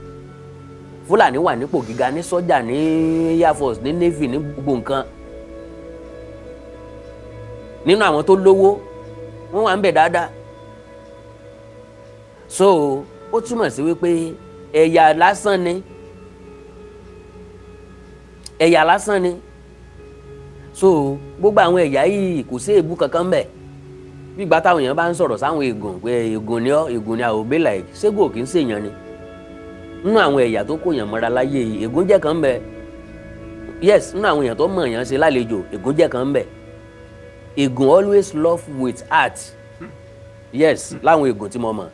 Fúlàní wà nípò gíga ní sọ́jà ní Air Force ní Navy ní gbogbo nǹkan nínú àwọn tó lówó wọ́n wà ń bẹ̀ dáadáa so ó túmọ̀ sí wípé ẹ̀yà lásán ni so gbogbo àwọn ẹ̀yà yìí kò sí èébú kankan bẹ̀ bí ìgbà táwọn èèyàn bá ń sọ̀rọ̀ sáwọn ègùn pé ègùn ni àwòbẹ́ like ségò kì í ṣèyàn ni nínú àwọn ẹ̀yà tó kóyàn mọ́ra láyé yìí ègún jẹ́ kan bẹ̀ yes nínú àwọn èèyàn tó mọ̀ èèyàn ṣe lálejò ègún jẹ́ kan bẹ̀ ègún always love with heart yes láwọn ègún tí mo mọ̀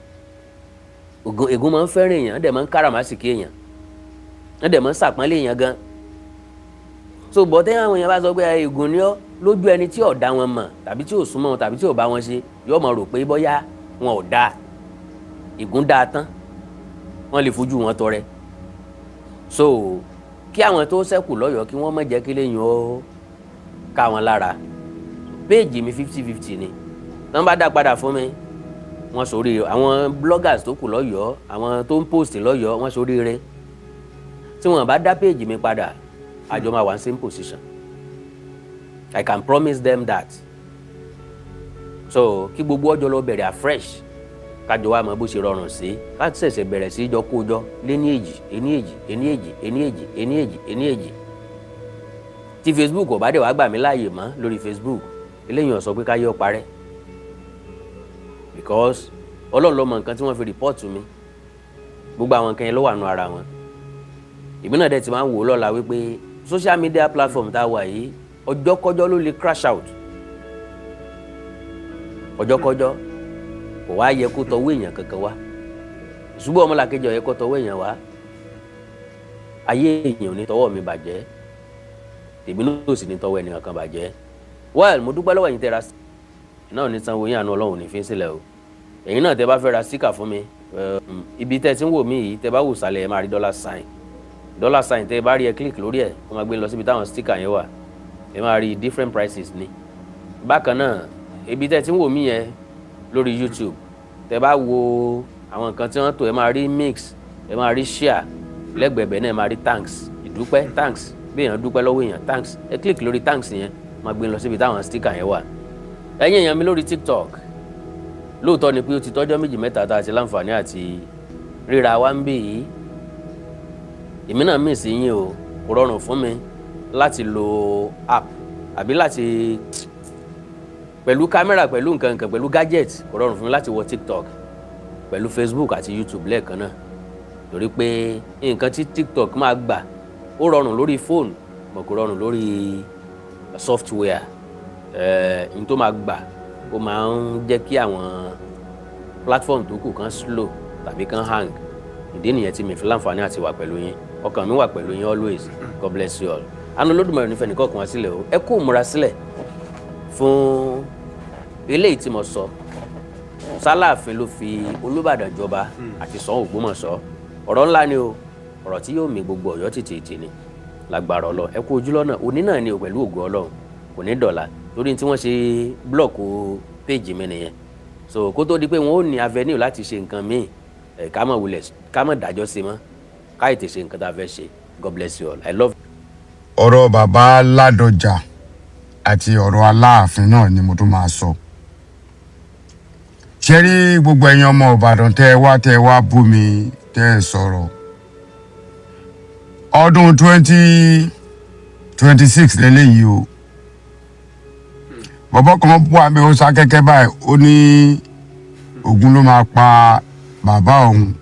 ègún máa ń fẹ́ràn èèyàn dẹ̀ máa ń káràmásìkí èèyàn dẹ̀ máa ń sàpọ́nlé èèyàn gan so bọ́tẹ́ àwọn èèyàn bá sọ pé ègún ni ọ́ lójú ẹni tí ò dá wọn mọ̀ tàbí tí ò súnmọ́ wọn tàbí tí ò bá wọn ṣe yóò máa rò pé bóyá wọn ò dáa ègún dáa tán wọ́n lè fojú wọn tọrẹ so kí àwọn tó ṣẹ́kù lọ́yọ̀ọ́ kí wọ́n má jẹ́ kí lẹ́yìn ó ká wọn lára péèjì mi 50-50 ni tán bá dá padà fún mi wọ́n sórí àwọn bloggers tó kù lọ́yọ̀ọ́ àwọn tó ń post lọ́yọ̀ọ́ wọ́n sórí rẹ̀ tí wọ́n bá dá péèjì mi padà àjọ máa wà ní same position I can promise them that so kí gbogbo ọjọ́ lọ bẹ̀rẹ̀ afresh kájọ wa mọ bó ṣe rọrùn sí láti ṣẹ̀ṣẹ̀ bẹ̀rẹ̀ sí jọ kójọ lé ní èjì tí Facebook ò bá dẹ̀ wá gbà mí láàyè mọ́ lórí Facebook eléyìí ò sọ pé káyọ̀ parẹ́ because Ọlọ́run ló mọ nǹkan tí wọ́n fi report mi gbogbo àwọn nǹkan yẹn ló wà nù ara wọn èmi náà dẹ̀ ti máa ń wò ó lọ́la wípé social media platform tá a wà yìí ọjọ́kọ́jọ́ ló lè crash out ọjọ́kọ́jọ́ kò wá yẹ kó tọwọ́ èèyàn kankan wá ìṣubú ọmọlàkejì ó yẹ kó tọwọ́ èèyàn wá ayé èèyàn ò ní tọwọ́ mi bàjẹ́ tèmi náà sì ní tọwọ́ ẹnìkan kan bàjẹ́ well mo dúpẹ́ lọ́wọ́ ẹ̀yin tẹ́ra náà ní sanwó yín àánú Ọlọ́run ní fi sílẹ̀ o ẹ̀yin náà tẹ́ bá fẹ́ ra sticker fún mi ibi tẹ́ ti ń wò mí yìí tẹ́ bá wò sàlẹ̀ ẹ máa rí $sign tẹ́ bá rí ẹ click lórí ẹ̀ wọ́n máa gbé lọ síbi táwọn sticker yẹn wà ẹ máa rí different prices ní. bákan náà ibi tẹ́ ti ń wò mí yẹn lórí YouTube tẹ́ bá wo àwọn nǹkan tí wọ́n tò ẹ máa rí mix ẹ máa rí share lẹ́gbẹ̀ẹ́bẹ̀ náà ẹ máa rí thanks ìdúpẹ́ thanks bí èèyàn dúpẹ́ lọ́wọ́ èèyàn thanks ẹ click lórí thanks yẹn máa gbé lọ síbi táwọn sticker yẹn wà. ẹ̀yin èèyàn mi lórí TikTok lóòótọ́ ni pé ó ti tọ́jọ́ méjì mẹ́ta tá a ti láǹfààní àti ríra wa ń bì yìí èmi náà mì sí yín o kò rọrùn fún mi láti lo app àbí láti pẹ̀lú kámẹ́rà pẹ̀lú nǹkan pẹ̀lú gadget kò rọrùn fún mi láti wọ TikTok pẹ̀lú Facebook àti YouTube lẹ́ẹ̀kan náà torí pé nǹkan tí TikTok máa gbà ó rọrùn lórí fóònù mọ̀ kò rọrùn lórí software n tó máa gbà ó máa ń jẹ́ kí àwọn platform tó kù kan slow tàbí kan hang ìdí nìyẹn tí mi fi láǹfààní àti wà pẹ̀lú yín ọkàn mi wà pẹ̀lú yín always God bless you all àánú Olódùmarè nífẹ̀ẹ́ nìkan kan wá sílẹ̀ o ẹ kú múra sílẹ̀ fún eléyìí tí mo sọ Aláàfin ló fi Olúbàdàn jọba àti Ṣọ̀ún Ògbómọ̀ṣọ́ ọ̀rọ̀ ńlá ni o ọ̀rọ̀ tí yóò mì gbogbo Ọ̀yọ́ tìtìtì ni lágbára Ọlọ́run ẹ kú ojúlọ́nà òní náà ni o pẹ̀lú ògo Ọlọ́run kò ní dọ̀la torí tí wọ́n ṣe blọ́ọ̀kù péjì mi nìyẹn so kó tó di pé wọ́n ó ní avenue láti ṣe nǹkan míì ká mọ̀ wulẹ̀ ká mọ̀ dájọ́ sí mọ́ ká ètè ṣe nǹkan tá a fẹ́ ṣe God bless you all I love you. ọ̀rọ̀ bàbá Ládọjà àti ọ̀rọ̀ Aláàfin náà ni mo tún máa sọ. ṣé rí gbogbo ẹ̀yin ọmọ Ìbàdàn tẹ́ ẹ wá bú mi tẹ́ ẹ sọ̀rọ̀ ọdún 2026 lélẹ́yìí o bọ̀bọ̀ kan bú àmì ó sá kẹ́kẹ́ báyìí ó ní Ògún ló máa pa bàbá òun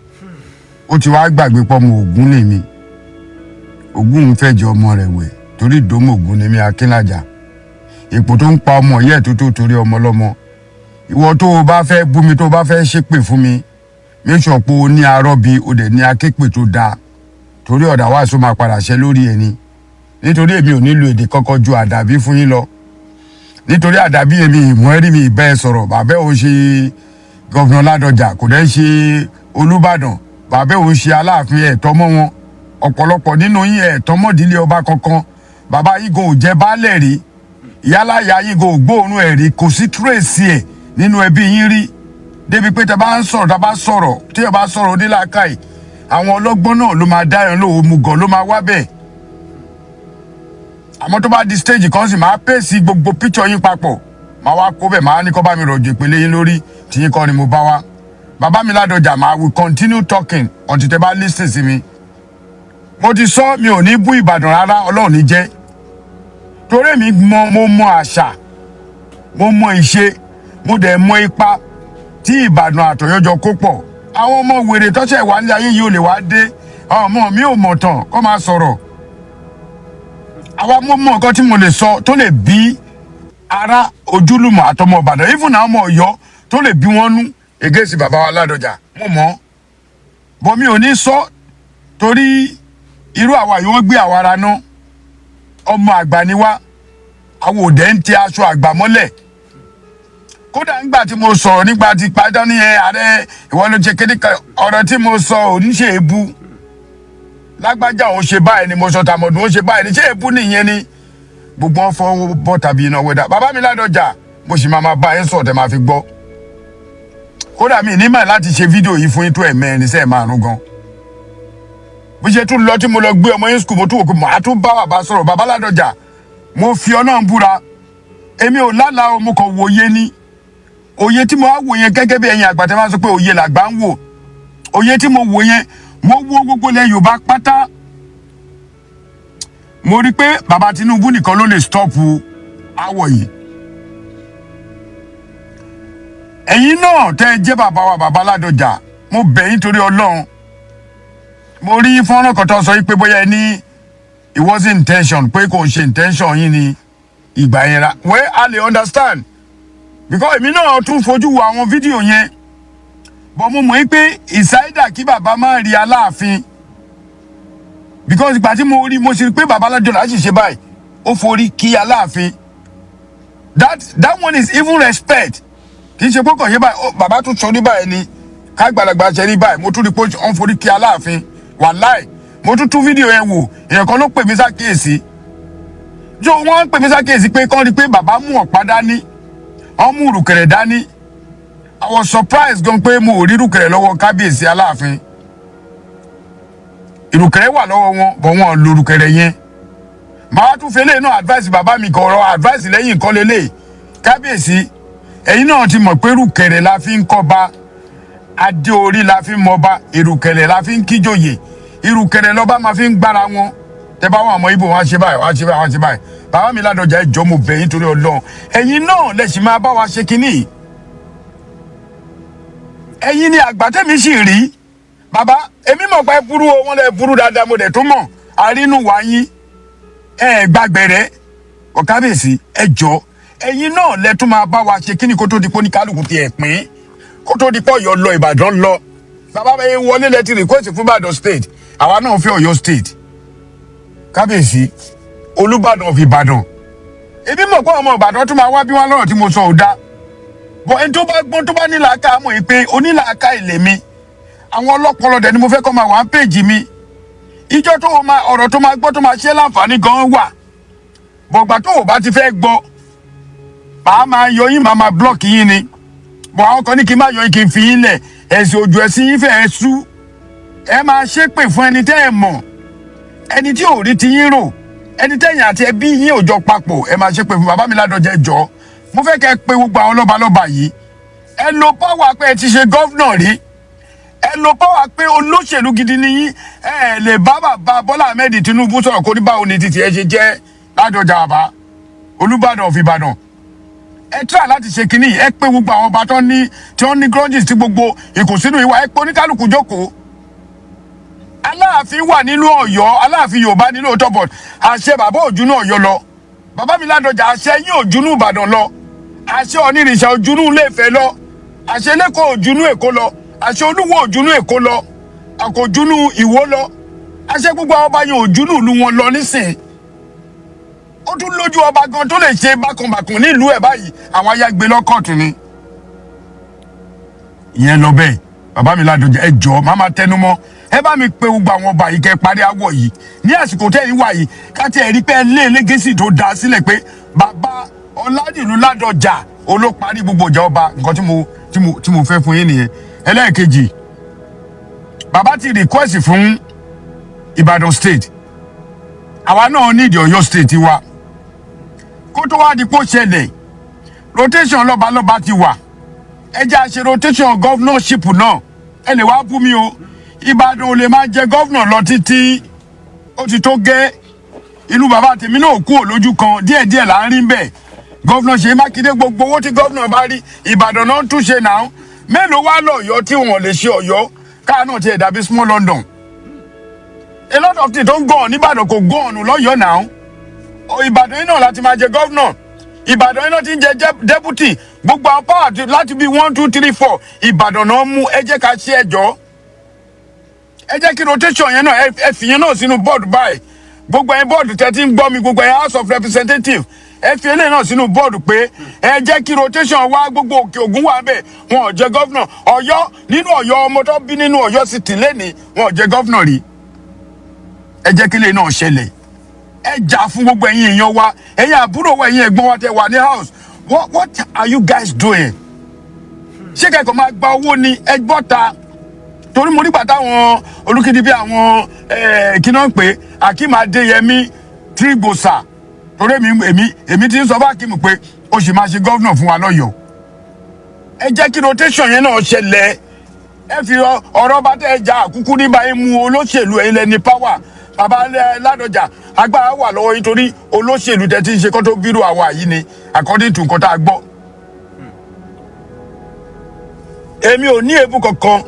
ó ti wá gbàgbé pọ́ mọ Ògún lèmi Ògún ń fẹ̀jẹ̀ ọmọ rẹ̀ wẹ̀ torí ìdómọ̀ Ògún ni mi Akínlájà ipò tó ń pa ọmọ yẹ́ tó torí ọmọ lọ́mọ ìwọ tó o bá fẹ́ bú mi tó o bá fẹ́ ṣépè fún mi make sure pé o ní arọ́bí o dẹ̀ ní aképè tó dáa torí ọ̀dà wàásù máa padà ṣẹ lórí ẹni nítorí èmi ò nílò èdè kankan ju àdàbí fún yín lọ nítorí àdàbí èmi ìmọ̀ ẹ̀rí mi ìbẹ́ sọ̀rọ̀ bàbá ò ṣe gọ́vnà Ládọjà kò dẹ́ ṣe Olúbàdàn bàbá ò ṣe Aláàfin ẹ̀tọ́ mọ́ wọn ọ̀pọ̀lọpọ̀ nínú yín ẹ̀tọ́ mọ́dílé ọba kankan bàbá yìí kò jẹ́ baálẹ̀ rí ìyálàyà yìí kò gbóòórùn ẹ̀ rí kò sí tírèsì ẹ̀ nínú ẹbí yín rí débi pé tẹ́ bá ń sọ̀rọ̀ tá bá sọ̀rọ̀ tí ẹ bá sọ̀rọ̀ onílàákàyè àwọn ọlọ́gbọ́n náà ló máa dá ẹran lóhùn mugàn ló máa wá bẹ́ẹ̀ àmọ́ tó bá di stage kan sì máa pèsè gbogbo picture yín papọ̀ máa wá kó bẹ́ẹ̀ máa ní kó bá mi rọ̀jò ìpele yín lórí tí yín kọ́ ni mo bá wá bàbá mi Ládọjà máa will continue talking until tẹ́ bá listen sí mi mo ti sọ mi ò ní bú Ìbàdàn rárá Ọlọ́run ní jẹ́ torí mi mo mọ àṣà mo mọ ìṣe mo dẹ̀ mọ ipa tí Ìbàdàn àtọ̀yọ́jọ kó pọ̀ àwọn ọmọ wèrè tọ́ṣẹ̀ wà ní ayé yìí ò lè wá dé àwọn ọmọ mi ò mọ̀ tán kó máa sọ̀rọ̀ àwa mo mọ nǹkan tí mo lè sọ tó lè bí ara ojúlùmọ̀ àtọmọ Ìbàdàn even àwọn ọmọ Ọ̀yọ́ tó lè bí wọ́n nú ègèsì bàbá wa Ládọjà mo mọ̀ bọ́ mi ò ní sọ torí irú àwa yìí wọ́n gbé àwa ara ná ọmọ àgbà ni wá àwọn òde ń tẹ aṣọ àgbà mọ́lẹ̀ kódà nígbà tí mo sọ̀rọ̀ nígbà tí padà ní Ààrẹ ìwọ ló ṣe kéde ọ̀rọ̀ tí mo sọ ò ní ṣe èébú lágbájá òun ṣe báyìí ni mo sọ tàmọ̀dún ó ṣe báyìí ni ṣé èébú nìyẹn ni gbogbo wọn fọwọ́ bọ́ tàbí iná wẹ́dà bàbá mi Ládọjà mo sì máa bá ẹ sọ̀rọ̀ tẹ́ máa fi gbọ́ kódà mi ní mà láti ṣe fídíò yìí fún yín tó ẹ̀mẹ́rin sẹ́ẹ̀ márùn gan bó ṣe tún lọ tí mo lọ gbé ọmọ yín skul mo tún wò pé màá tún bá bàbá sọ̀rọ̀ bàbá Ládọjà mo fi Ọlọ́run búra èmi ò lálàá o mo kàn wòye ní òye tí mo wá wò yẹn gẹ́gẹ́ bí ẹ̀yin àgbà tẹ́ máa sọ pé òye làgbà ń wò òye tí mo wò yẹn mo wo gbogbo ilẹ̀ Yorùbá pátá mo rí pé bàbá Tinubu nìkan ló lè stọ́ọ̀pù awọ̀ yìí ẹ̀yin náà tẹ́ ẹ jẹ́ bàbá wa bàbá Ládọjà mo bẹ̀ yín torí Ọlọ́run mo rí fọ́nrán kan tó sọ pé bóyá ẹ ní it wasn't intention pé kò ṣe intention yín ni ìgbà yẹn ra well I lè understand because èmi náà tún fojú wo àwọn fídíò yẹn but mo mọ̀ pé ìsáídà kí bàbá máa rí Aláàfin because ìgbà tí mo rí mo sì rí pé bàbá Ládọjà sì ṣe báyìí ó forí kí Aláàfin that one is even respect. Kì í ṣe pé kàn ṣe báyìí bàbá tún sọ ní báyìí ni ká gbàlagbà ṣe ní báyìí mo tún rí pé ọ̀n forí kí Aláàfin wàláì mo tún fídíò yẹn wò èèyàn kan ló pè mí sákèésí jọ wọ́n pè mí sákèésí pé kán rí pé bàbá mú ọ̀pá dání wọ́n mú ìrùkẹ̀rẹ̀ dání. I was surprised gan pé mo ò rí ìrùkẹ̀rẹ̀ lọ́wọ́ kábíyèsí Aláàfin. Ìrùkẹ̀rẹ̀ wà lọ́wọ́ wọn bọ̀ wọn lo ìrùkẹ̀rẹ̀ yẹn. Màá tún fẹ́lẹ́ náà advice bàbá mi kan ọ̀rọ̀ advice lẹ́yìn nǹkan lélẹ̀ kábíyèsí ẹ̀yin náà ti mọ̀ pé ìrùkẹ̀rẹ̀ la fi ń kọ́ba adé orí la fi ń mọba ìrùkẹ̀rẹ̀ la fi ń kíjòyè ìrùkẹ̀rẹ̀ lọ́ba máa fi ń gbára wọn tẹ bá wọn àmọ́ ibo wọn á ṣe báyìí wọn á ṣe báyìí wọn á ṣe báyìí bàbá mi Ládọjà ẹjọ́ mo bẹ̀ yín torí Ọlọ́run ẹ̀yin náà lẹ sì máa bá wa ṣe kínní ẹ̀yin ni àgbà tẹ̀mí sì rí bàbá èmi mọ̀ pé burú o wọn lẹ burú dáadáa mo dẹ̀ tó mọ̀ àrínú wáyín gbàgbẹ̀rẹ̀ ọ̀kábíyèsí ẹjọ́ ẹ̀yin náà lẹ tún máa bá wa ṣe kínní kó tó di pé ní kálukú ti ẹ̀ pín kó tó di pé Ọ̀yọ́ lọ Ìbàdàn lọ bàbá bẹ́ẹ̀ wọlé lẹ́tì request fún Ìbàdàn state àwa náà fẹ́ Ọ̀yọ́ state kábíyèsí Olúbàdàn of Ìbàdàn ebi mọ̀ pé ọmọ Ìbàdàn tún máa wá bí wọ́n lọ́rọ̀ tí mo sọ ò dá bọ̀ ẹni tó bá gbọ́n tó bá nílàáká mọ̀ pé onílàáká ilé mi àwọn ọlọ́pọlọ dẹ̀ ni mo fẹ́ kọ́ máa wà á péjì mi ìjọ tó o máa ọ̀rọ̀ tó máa gbọ́ tó máa ṣe láǹfààní gan wà bọ̀gbà tó o bá ti fẹ́ gbọ́ màá máa yọ yín màá máa blọ́ọ̀kì yín ni bọ̀ àwọn kan ní kí n má yọ yín kí n fi yín lẹ̀ ẹ̀sìn òjò ẹ̀sìn yín fẹ́ẹ́ sú ẹ máa ṣépè fún ẹni tẹ́ ẹ mọ̀ ẹni tí ò rí ti yín rò ẹni tẹ́yìn àti ẹbí yín ò jọ papọ̀ ẹ máa ṣépè fún bàbá mi Ládọjà ẹjọ́ mo fẹ́ kẹ́ ẹ pé gbogbo àwọn lọ́balọ́ba yìí ẹ lo pọ́wà pé ẹ ti ṣe gọ́fúnà rí ẹ lo pọ́wà pé olóṣèlú gidi ni yín ẹ lè bá bàbá Bọ́lá Ahmed Tinubu sọ̀rọ̀ kó ní báwo ni títí ẹ ṣe jẹ́ Ládọjà àbá Olúbàdàn of Ìbàdàn ẹ tíra láti ṣe kínní ẹ pé gbogbo àwọn ọba tó ní tí wọ́n ní grudges tí gbogbo ìkùnsínú ìwà ẹ pé oníkálukú jókòó Aláàfin wà nínú Ọ̀yọ́ Aláàfin Yorùbá nínú òótọ́ bọ̀ àṣẹ bàbá òjúnú Ọ̀yọ́ lọ bàbá mi Ládọjà àṣẹ yín òjúnú Ìbàdàn lọ àṣẹ onírìṣà òjúnú Ilé-Ifẹ̀ lọ àṣẹ lẹ́kọ̀ọ́ òjúnú Èkó lọ àṣẹ Olúwo òjúnú Èkó lọ àkójúnú Ìwó lọ àṣẹ gbogbo àwọn ọba yẹn òjúnú ìlú wọn lọ nísìn ó tún lójú ọba gan tó lè ṣe bákanbàkan nílùú ẹ̀ báyìí àwọn ayágbé lọ́kọ̀ọ̀tù ni ìyẹn lọ bẹ́ẹ̀ bàbá mi Ládọjà ẹ jọ̀ọ́ má máa tẹnu mọ́ ẹ bá mi pe gbogbo àwọn ọba yìí kẹ́ parí awọ yìí ní àsìkò tẹ́yìn wà yìí káti ẹ̀rí pé lé lẹ́gẹ́sì tó dá sílẹ̀ pé bàbá Ọládìlú Ládọjà olóparí gbogbo ìjà ọba nǹkan tí mo fẹ́ fún yín nìyẹn. Ẹlẹ́ẹ̀kejì bàbá ti request fún Ìbàdàn state àwa náà nídìí Ọ̀yọ́ state wa kó tó wá di pò ṣẹlẹ̀ rotation lọ́balọ́ba ti wà ẹ jẹ́ àṣẹ rotation governorship náà ẹ lè wá bú mi o Ìbàdàn ò lè máa jẹ gọ́vnà lọ títí ó ti tó gẹ́ ìlú bàbá tèmi náà kú òlójú kan díẹ̀díẹ̀ là ń rí bẹ́ẹ̀ gọ́vnà Ṣèyí Mákindé gbogbo owó tí gọ́vnà bá rí Ìbàdàn náà ń túnṣe náà mélòó wá lọ́yọ́ tí wọ́n lè ṣe Ọ̀yọ́ káà náà ti dàbí small London a lot of things tó ń gàn níbàdàn kò gàn lọ́yọ́ náà Ìbàdàn yìí náà láti máa jẹ gọ́vnà Ìbàdàn yìí náà ti ń jẹ deputy gbogbo àwọn power láti bí 1 2 3 4 Ìbàdàn náà mú ẹ jẹ́ ká ṣe ẹjọ́ ẹ jẹ́ kí rotation yẹn náà ẹ fi yẹn náà sínú board báyìí gbogbo ẹ̀yin board tẹ́tí ń gbọ́ mi gbogbo ẹ̀yin house of representatives ẹ fi eléyìí náà sínú board pé ẹ jẹ́ kí rotation wá gbogbo òkè ògùn wà bẹ́ẹ̀ wọn ò jẹ́ gọ́vnà Ọ̀yọ́ nínú Ọ̀yọ́ ọmọ tó bí nínú Ọ̀yọ́ sì tì lẹ́ni wọn ò jẹ́ gọ́vnà rí ẹ jẹ́ kí eléyìí náà ṣẹlẹ̀ ẹ jà fún gbogbo ẹ̀yin èèyàn wa ẹ̀yin àbúrò wa ẹ̀yin ẹ̀gbọ́n wa tẹ́ wà ní house what are you guys doing ṣé kẹ́kọ̀ọ́ máa gba owó ni ẹ gbọ́ ta torí mo nígbà táwọn olùkíni bí àwọn kíná ń pè Akeem Adéyẹmí Trígbòsà torí èmi ti ń sọ fún Akeem pé ó sì máa ṣe gọ́vnà fún wa lọ́yọ̀ọ́ ẹ jẹ́ kí rotation yẹn náà ṣẹlẹ̀ ẹ fi ọ̀rọ̀ bá tẹ́ ẹ jà àkúkú nígbà yín mu olóṣèlú ẹ̀yin lẹ́ni power bàbá Ládọjà agbára wà lọ́wọ́ yín torí olóṣèlú tẹ́ ti ń ṣe kó tó bírò àwa yìí ni according to nǹkan tá a gbọ́ èmi ò ní èébú kankan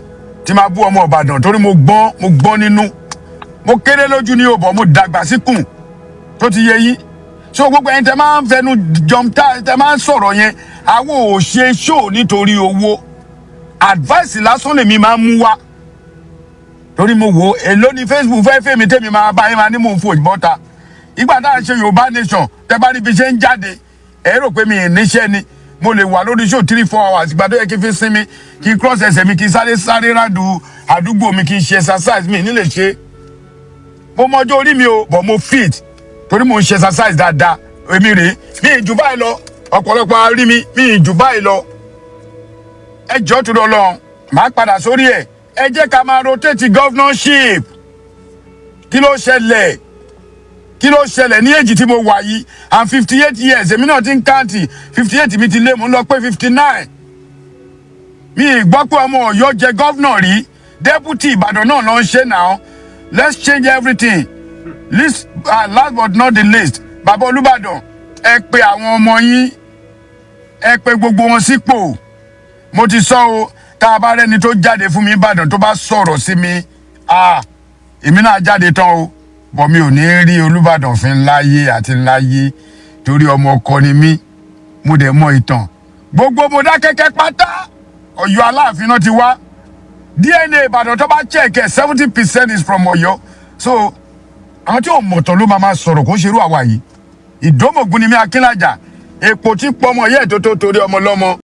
tí máa bú ọmọ Ìbàdàn torí mo gbọ́n nínú mo kéré lójú ní òbọ̀ mo dàgbà síkùn tó ti yé yín so gbogbo ẹ̀yin tẹ́ máa ń fẹnu jọmta tẹ́ máa ń sọ̀rọ̀ yẹn àwọn ò ṣe show nítorí owó advice lásán lèmi máa ń mú wá torí mo wò èló ní Facebook fẹ́ mi tẹ́mi máa bá yín máa ní mò ń fò ìbọ́ta ìgbà tá à ń ṣe Yorùbá nation tẹ́ bá rí bí ṣe ń jáde ẹ rò pé mi ì níṣẹ́ ni mo lè wà lórí show 3-4 hours ìgbà tó yẹ kí n fi sinmi kí n cross ẹsẹ̀ mi kí n sáré rádù àdúgbò mi kí n ṣe exercise mi nílé ṣe mo mọjọ́ orí mi o but mo fit torí mo ń ṣe exercise dáadáa èmi rèé mi ì jù báyìí lọ ọ̀pọ̀lọpọ̀ rí mi ì jù báyìí lọ ẹ jọ́ tó lọ́lọ́run màá padà sórí ẹ̀ ẹ jẹ́ ká máa rotate governorship kí ló ṣẹlẹ̀ ní èjì tí mo wà yìí I'm 58 years èmi náà ti ń káǹtì 58 mi ti lé mo ń lọ pé 59 mi ì gbọ́ pé ọmọ Ọ̀yọ́ jẹ gọ́vnọ̀ rí deputy Ìbàdàn náà ló ń ṣe now let's change everything last but not the least bàbá Olúbàdàn ẹ pe àwọn ọmọ yín ẹ pe gbogbo wọn sípò mo ti sọ o tá a bá rẹ́ni tó jáde fún mi Ìbàdàn tó bá sọ̀rọ̀ sí mi èmi náà jáde tán o bọ̀ mi ò ní rí Olúbàdàn fín láyé àti láyé torí ọmọ ọkọ ni mí mo dẹ̀ mọ ìtàn gbogbo Mọdákẹ́kẹ́ pátá Ọ̀yọ́ Aláàfin náà ti wá DNA Ìbàdàn tó bá check 70% is from Ọ̀yọ́ so àwọn tí ò mọ̀tàn ló máa sọ̀rọ̀ kó ṣerú àwa yìí Ìdómògùn ni mí Akínlájà èpò tí pọmọ yẹ́ tó torí ọmọ lọ́mọ.